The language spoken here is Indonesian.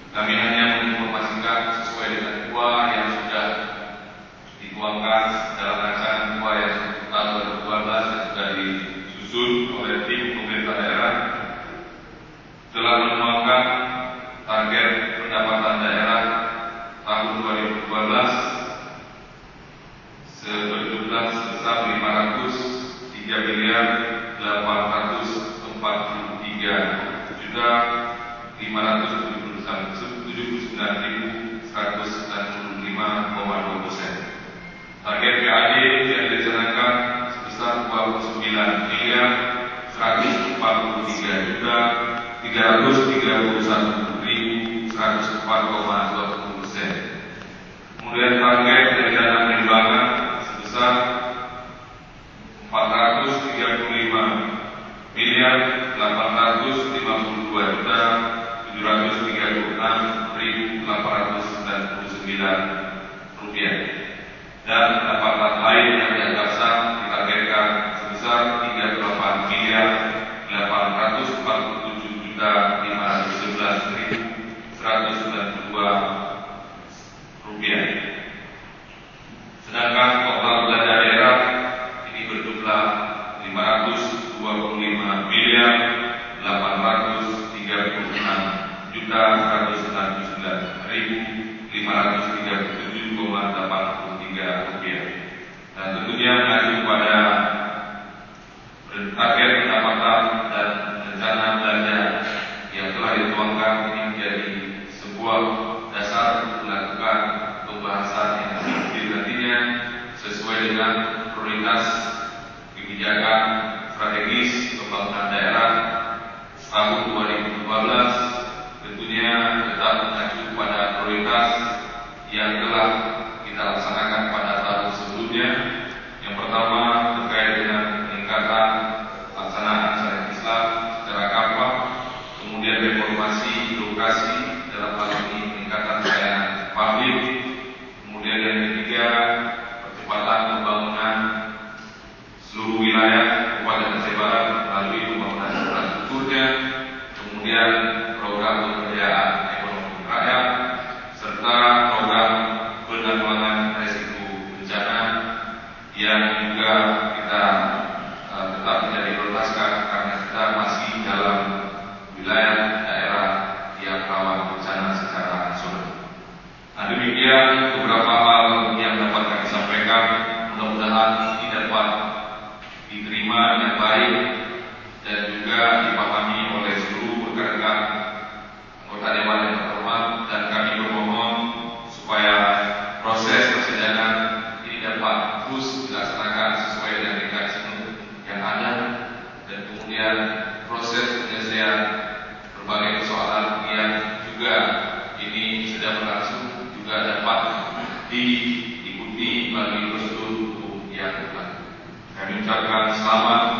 Kami hanya menginformasikan sesuai dengan dua yang sudah dituangkan dalam rancangan dua yang tahun 2012 yang sudah disusun oleh tim pemerintah daerah, telah menuangkan target pendapatan daerah tahun 2012 berjumlah sebesar 503.873.579.195,2%. Target PAD yang direncanakan sebesar 29.331.104,20%. Kemudian target dari dana pengembangan sebesar 434.836.899 dan pendapatan lain yang dianggap sah ditargetkan sebesar 38.847.511.192 sedangkan total belanja daerah ini berjumlah 532.199.537,83 dan tentunya mengacu pada target pendapatan dan rencana belanja yang telah dituangkan ini menjadi sebuah dasar untuk melakukan pembahasan yang nantinya sesuai dengan prioritas kebijakan strategis pembangunan daerah tahun 2012, tentunya tetap mengacu pada prioritas yang telah kita laksanakan pada tahun sebelumnya. Yang pertama terkait dengan peningkatan pelaksanaan syariat Islam secara kafah, kemudian reformasi birokrasi dalam hal ini peningkatan pelayanan publik, kemudian yang ketiga percepatan pembangunan seluruh wilayah Kabupaten Aceh Barat melalui pembangunan infrastrukturnya, kemudian program pemberdayaan ekonomi rakyat serta program penanggulangan risiko bencana yang juga kita tetap menjadi prioritaskan karena kita masih dalam wilayah daerah yang rawan bencana secara nasional. Nah, demikian beberapa hal yang dapat kami sampaikan, mudah-mudahan ini dapat diterima dengan baik dan juga dipahami oleh seluruh rekan-rekan anggota Dewan yang terhormat, dan kami bermohon supaya proses persidangan ini dapat terus dilaksanakan sesuai dengan mekanisme yang ada, dan kemudian proses penyelesaian berbagai persoalan yang juga ini sedang berlangsung juga dapat diikuti melalui prosedur hukum yang berlaku. Kami ucapkan selamat